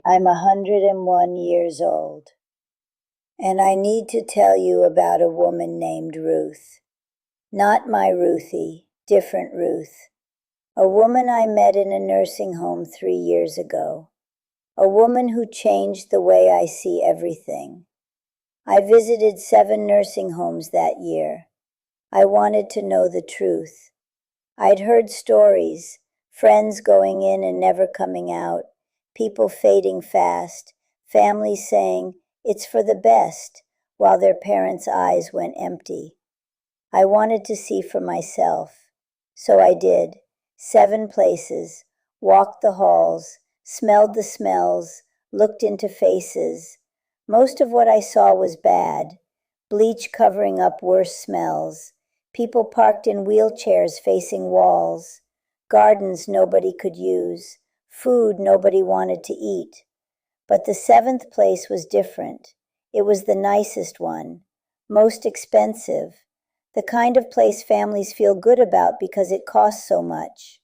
I'm 101 years old, and I need to tell you about a woman named Ruth. Not my Ruthie, different Ruth. A woman I met in a nursing home 3 years ago. A woman who changed the way I see everything. I visited 7 nursing homes that year. I wanted to know the truth. I'd heard stories, friends going in and never coming out, people fading fast, families saying, "It's for the best," while their parents' eyes went empty. I wanted to see for myself. So I did. 7 places, walked the halls, smelled the smells, looked into faces. Most of what I saw was bad. Bleach covering up worse smells. People parked in wheelchairs facing walls. Gardens nobody could use. Food nobody wanted to eat. But the 7th place was different. It was the nicest one. Most expensive. The kind of place families feel good about because it costs so much.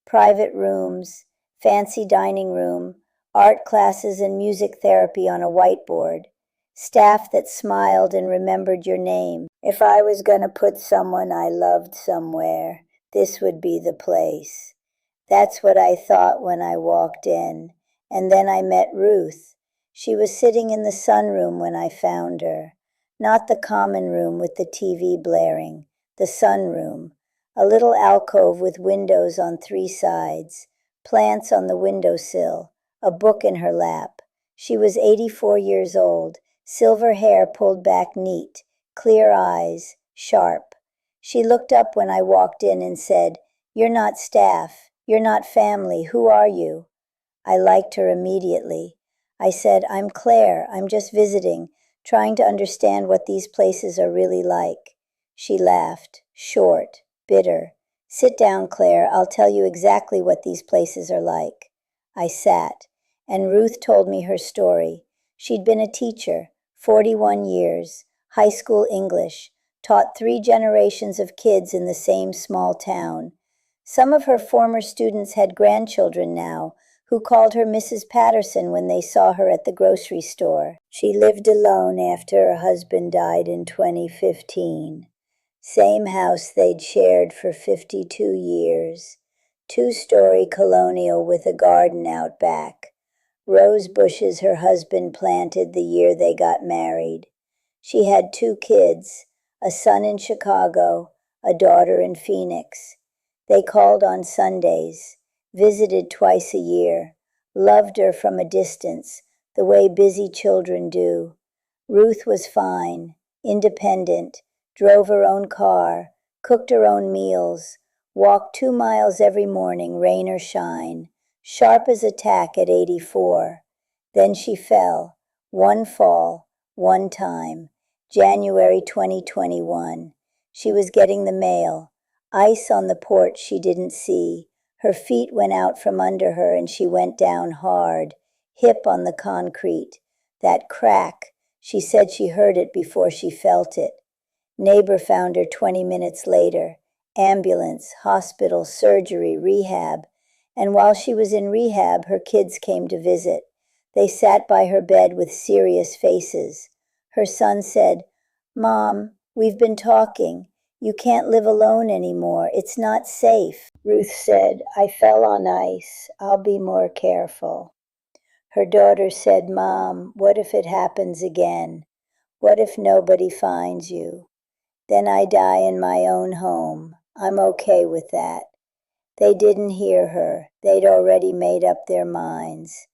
Private rooms, fancy dining room, art classes and music therapy on a whiteboard. Staff that smiled and remembered your name. If I was going to put someone I loved somewhere, this would be the place. That's what I thought when I walked in. And then I met Ruth. She was sitting in the sunroom when I found her. Not the common room with the TV blaring, the sunroom. A little alcove with windows on 3 sides, plants on the windowsill, a book in her lap. She was 84 years old, silver hair pulled back neat, clear eyes, sharp. She looked up when I walked in and said, "You're not staff. You're not family. Who are you?" I liked her immediately. I said, "I'm Claire. I'm just visiting, trying to understand what these places are really like." She laughed, short, bitter. "Sit down, Claire. I'll tell you exactly what these places are like." I sat, and Ruth told me her story. She'd been a teacher, 41 years, high school English, taught 3 generations of kids in the same small town. Some of her former students had grandchildren now, who called her Mrs. Patterson when they saw her at the grocery store. She lived alone after her husband died in 2015. Same house they'd shared for 52 years. 2-story colonial with a garden out back. Rose bushes her husband planted the year they got married. She had 2 kids, a son in Chicago, a daughter in Phoenix. They called on Sundays, visited twice a year, loved her from a distance, the way busy children do. Ruth was fine, independent, drove her own car, cooked her own meals, walked 2 miles every morning, rain or shine, sharp as a tack at 84. Then she fell, one fall, one time, January 2021. She was getting the mail. Ice on the porch she didn't see. Her feet went out from under her and she went down hard, hip on the concrete. That crack, she said she heard it before she felt it. Neighbor found her 20 minutes later. Ambulance, hospital, surgery, rehab. And while she was in rehab, her kids came to visit. They sat by her bed with serious faces. Her son said, "Mom, we've been talking. You can't live alone anymore. It's not safe." Ruth said, "I fell on ice. I'll be more careful." Her daughter said, "Mom, what if it happens again? What if nobody finds you? Then I die in my own home. I'm okay with that." They didn't hear her. They'd already made up their minds.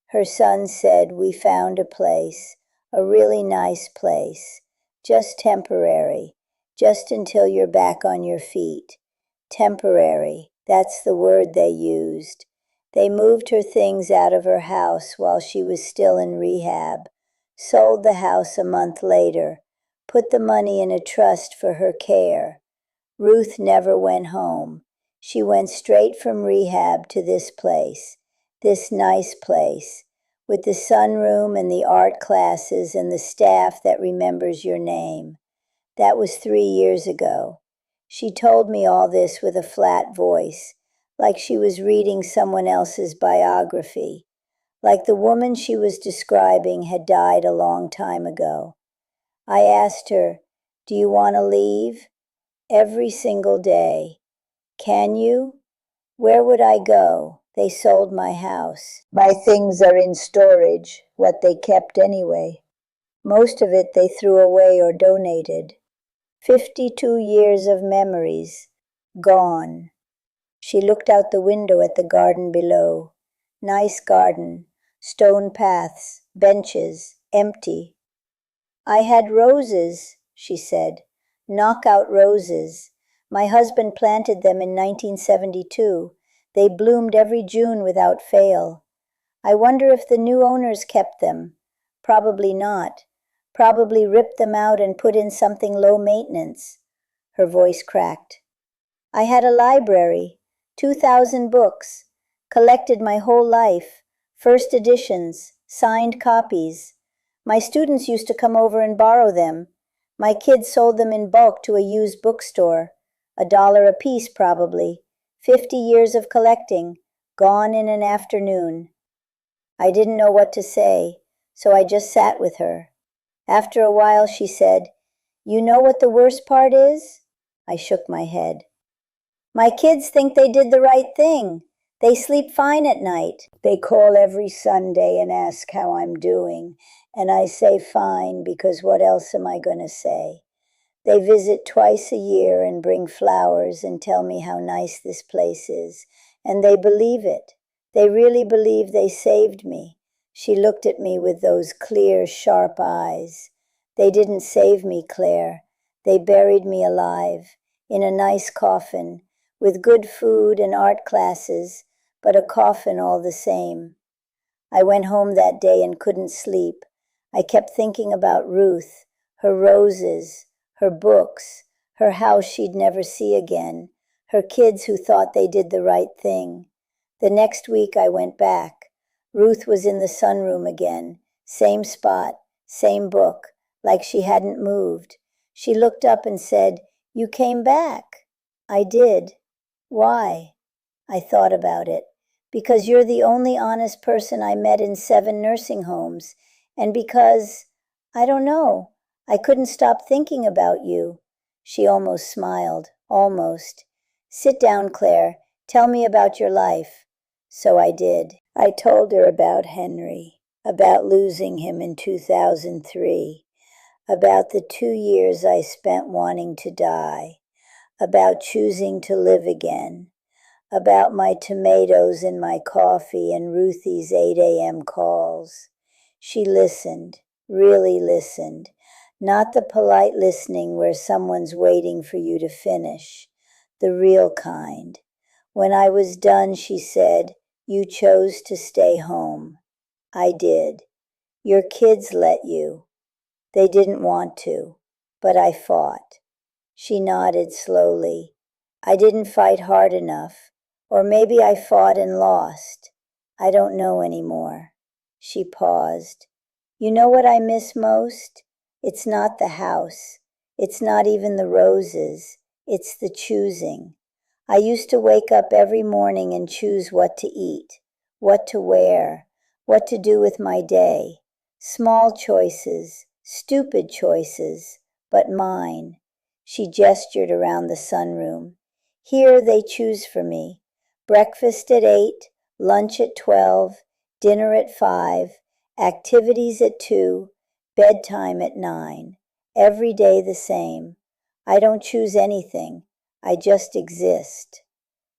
Her son said, "We found a place, a really nice place, just temporary. Just until you're back on your feet." Temporary, that's the word they used. They moved her things out of her house while she was still in rehab, sold the house a month later, put the money in a trust for her care. Ruth never went home. She went straight from rehab to this place, this nice place, with the sunroom and the art classes and the staff that remembers your name. That was 3 years ago. She told me all this with a flat voice, like she was reading someone else's biography. like the woman she was describing had died a long time ago. I asked her, "Do you want to leave?" Every single day. "Can you?" "Where would I go? They sold my house. My things are in storage, what they kept anyway. Most of it they threw away or donated. 52 years of memories, gone." She looked out the window at the garden below. Nice garden, stone paths, benches, empty. "I had roses," she said, "knockout roses. My husband planted them in 1972. They bloomed every June without fail. I wonder if the new owners kept them. Probably not. Probably ripped them out and put in something low maintenance." Her voice cracked. "I had a library, 2,000 books, collected my whole life, first editions, signed copies. My students used to come over and borrow them. My kids sold them in bulk to a used bookstore. $1 apiece probably. 50 years of collecting, gone in an afternoon." I didn't know what to say, so I just sat with her. After a while she said, "You know what the worst part is?" I shook my head. "My kids think they did the right thing. They sleep fine at night. They call every Sunday and ask how I'm doing, and I say fine because what else am I going to say? They visit twice a year and bring flowers and tell me how nice this place is, and they believe it. They really believe they saved me." She looked at me with those clear, sharp eyes. "They didn't save me, Claire. They buried me alive, in a nice coffin, with good food and art classes, but a coffin all the same." I went home that day and couldn't sleep. I kept thinking about Ruth, her roses, her books, her house she'd never see again, her kids who thought they did the right thing. The next week I went back. Ruth was in the sunroom again, same spot, same book, like she hadn't moved. She looked up and said, "You came back." I did. "Why?" I thought about it. "Because you're the only honest person I met in 7 nursing homes, and because, I don't know, I couldn't stop thinking about you." She almost smiled, almost. "Sit down, Claire. Tell me about your life." So I did. I told her about Henry, about losing him in 2003, about the 2 years I spent wanting to die, about choosing to live again, about my tomatoes in my coffee and Ruthie's 8 a.m. calls. She listened, really listened, not the polite listening where someone's waiting for you to finish, the real kind. When I was done, she said, "You chose to stay home." I did. Your kids let you. They didn't want to, but I fought. She nodded slowly. I didn't fight hard enough. Or maybe I fought and lost. I don't know anymore. She paused. You know what I miss most? It's not the house. It's not even the roses. It's the choosing. I used to wake up every morning and choose what to eat, what to wear, what to do with my day. Small choices, stupid choices, but mine. She gestured around the sunroom. Here they choose for me. Breakfast at 8, lunch at 12, dinner at 5, activities at 2, bedtime at 9. Every day the same. I don't choose anything. I just exist.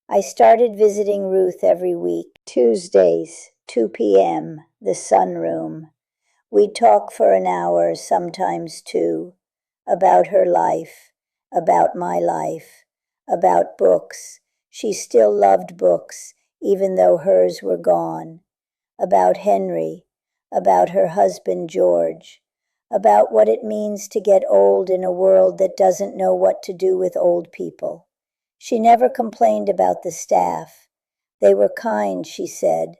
I started visiting Ruth every week. Tuesdays, 2 p.m., the sunroom. We'd talk for an hour, sometimes 2, about her life, about my life, about books. She still loved books, even though hers were gone. About Henry, about her husband George, about what it means to get old in a world that doesn't know what to do with old people. She never complained about the staff. They were kind, she said.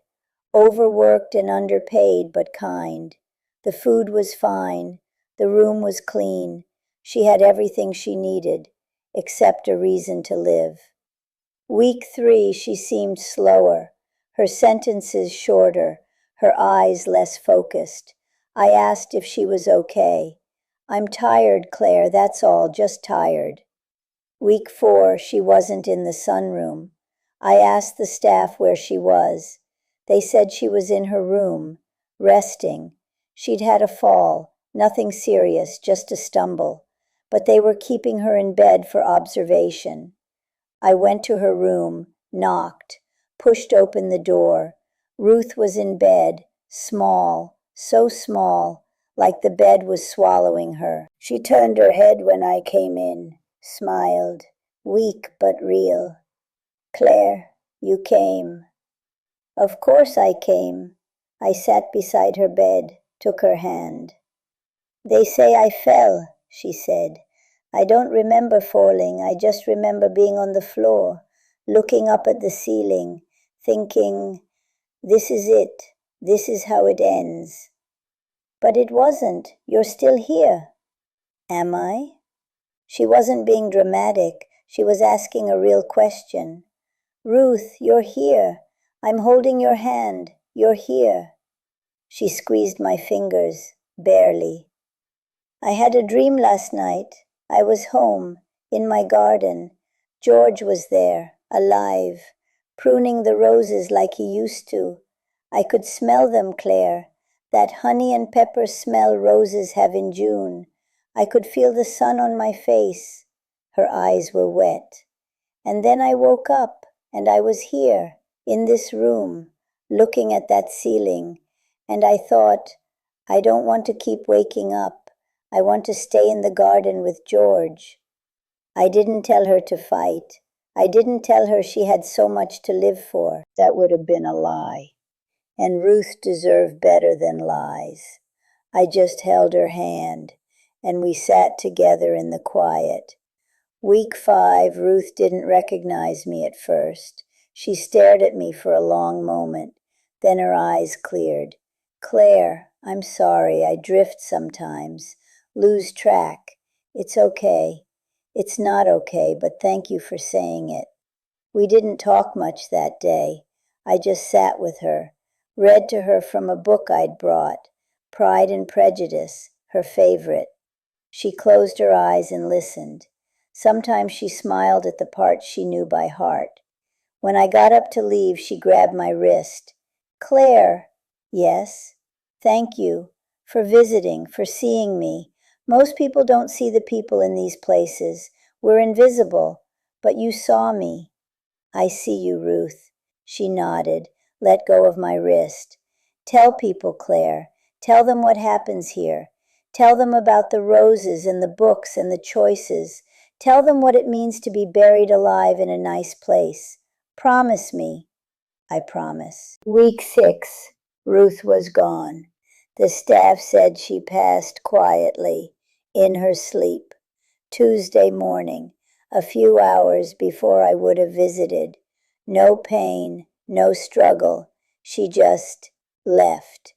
Overworked and underpaid, but kind. The food was fine. The room was clean. She had everything she needed, except a reason to live. Week 3, she seemed slower, her sentences shorter, her eyes less focused. I asked if she was okay. I'm tired, Claire, that's all, just tired. Week 4, she wasn't in the sunroom. I asked the staff where she was. They said she was in her room, resting. She'd had a fall, nothing serious, just a stumble. But they were keeping her in bed for observation. I went to her room, knocked, pushed open the door. Ruth was in bed, small, so small, like the bed was swallowing her. She turned her head when I came in, smiled, weak but real. Claire, you came. Of course I came. I sat beside her bed, took her hand. They say I fell, she said. I don't remember falling, I just remember being on the floor, looking up at the ceiling, thinking, this is it, this is how it ends. But it wasn't, you're still here. Am I? She wasn't being dramatic, she was asking a real question. Ruth, you're here. I'm holding your hand, you're here. She squeezed my fingers, barely. I had a dream last night. I was home, in my garden. George was there, alive, pruning the roses like he used to. I could smell them, Claire, that honey and pepper smell roses have in June. I could feel the sun on my face. Her eyes were wet. And then I woke up, and I was here, in this room, looking at that ceiling, and I thought, I don't want to keep waking up. I want to stay in the garden with George. I didn't tell her to fight. I didn't tell her she had so much to live for. That would have been a lie. And Ruth deserved better than lies. I just held her hand, and we sat together in the quiet. Week 5, Ruth didn't recognize me at first. She stared at me for a long moment. Then her eyes cleared. Claire, I'm sorry, I drift sometimes. Lose track. It's okay. It's not okay, but thank you for saying it. We didn't talk much that day. I just sat with her, read to her from a book I'd brought, Pride and Prejudice, her favorite. She closed her eyes and listened. Sometimes she smiled at the parts she knew by heart. When I got up to leave, she grabbed my wrist. Claire. Yes. Thank you for visiting, for seeing me. Most people don't see the people in these places. We're invisible, but you saw me. I see you, Ruth. She nodded, let go of my wrist. Tell people, Claire. Tell them what happens here. Tell them about the roses and the books and the choices. Tell them what it means to be buried alive in a nice place. Promise me. I promise. Week 6. Ruth was gone. The staff said she passed quietly, in her sleep. Tuesday morning, a few hours before I would have visited. No pain, no struggle. She just left.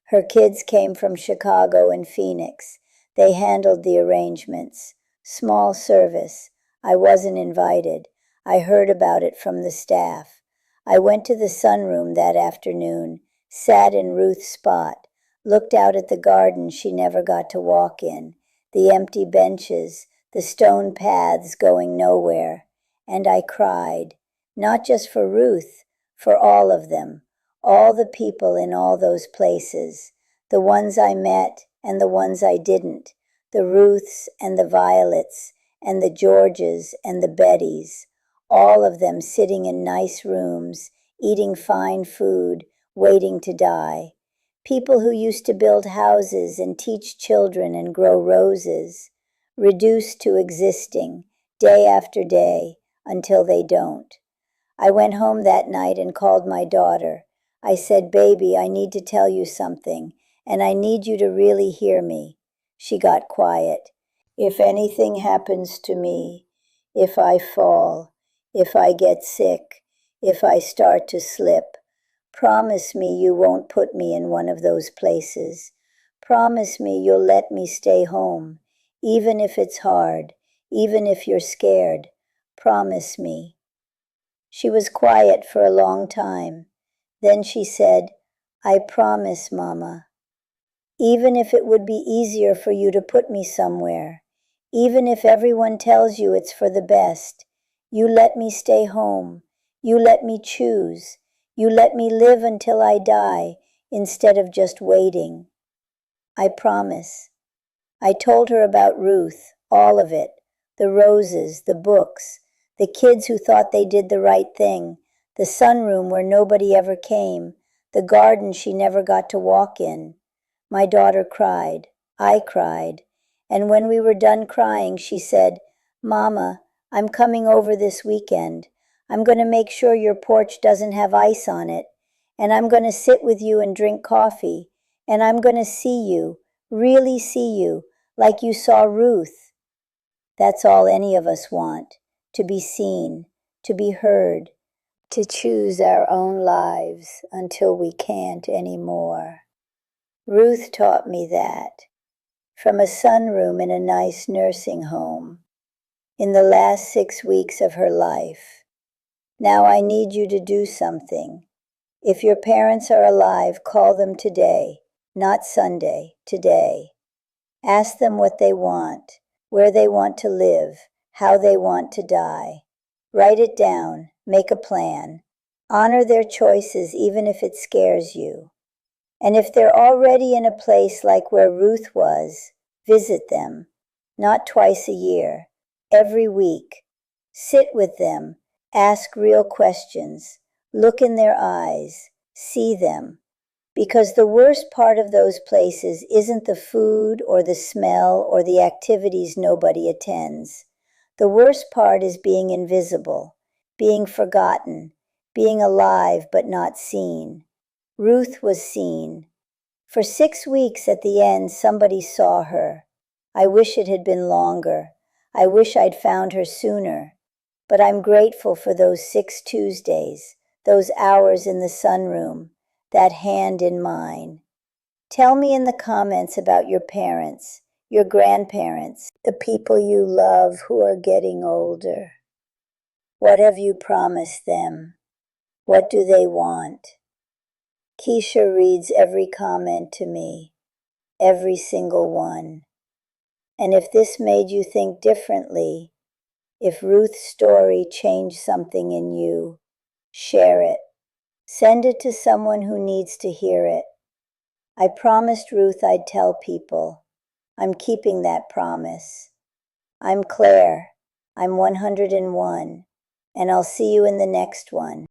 Her kids came from Chicago and Phoenix. They handled the arrangements. Small service. I wasn't invited. I heard about it from the staff. I went to the sunroom that afternoon, sat in Ruth's spot, looked out at the garden she never got to walk in, the empty benches, the stone paths going nowhere, and I cried, not just for Ruth, for all of them, all the people in all those places, the ones I met and the ones I didn't, the Ruths and the Violets and the Georges and the Bettys, all of them sitting in nice rooms, eating fine food, waiting to die. People who used to build houses and teach children and grow roses, reduced to existing day after day until they don't. I went home that night and called my daughter. I said, baby, I need to tell you something, and I need you to really hear me. She got quiet. If anything happens to me, if I fall, if I get sick, if I start to slip, promise me you won't put me in one of those places. Promise me you'll let me stay home, even if it's hard, even if you're scared. Promise me. She was quiet for a long time. Then she said, I promise, Mama. Even if it would be easier for you to put me somewhere, even if everyone tells you it's for the best, you let me stay home. You let me choose. You let me live until I die instead of just waiting. I promise. I told her about Ruth, all of it, the roses, the books, the kids who thought they did the right thing, the sunroom where nobody ever came, the garden she never got to walk in. My daughter cried. I cried. And when we were done crying, she said, Mama, I'm coming over this weekend. I'm going to make sure your porch doesn't have ice on it. And I'm going to sit with you and drink coffee. And I'm going to see you, really see you, like you saw Ruth. That's all any of us want, to be seen, to be heard, to choose our own lives until we can't anymore. Ruth taught me that, from a sunroom in a nice nursing home, in the last 6 weeks of her life. Now I need you to do something. If your parents are alive, call them today, not Sunday, today. Ask them what they want, where they want to live, how they want to die. Write it down, make a plan. Honor their choices even if it scares you. And if they're already in a place like where Ruth was, visit them, not twice a year, every week. Sit with them, ask real questions, look in their eyes, see them. Because the worst part of those places isn't the food or the smell or the activities nobody attends. The worst part is being invisible, being forgotten, being alive but not seen. Ruth was seen. For 6 weeks at the end, somebody saw her. I wish it had been longer. I wish I'd found her sooner. But I'm grateful for those 6 Tuesdays, those hours in the sunroom, that hand in mine. Tell me in the comments about your parents, your grandparents, the people you love who are getting older. What have you promised them? What do they want? Keisha reads every comment to me, every single one. And if this made you think differently, if Ruth's story changed something in you, share it. Send it to someone who needs to hear it. I promised Ruth I'd tell people. I'm keeping that promise. I'm Claire. I'm 101, and I'll see you in the next one.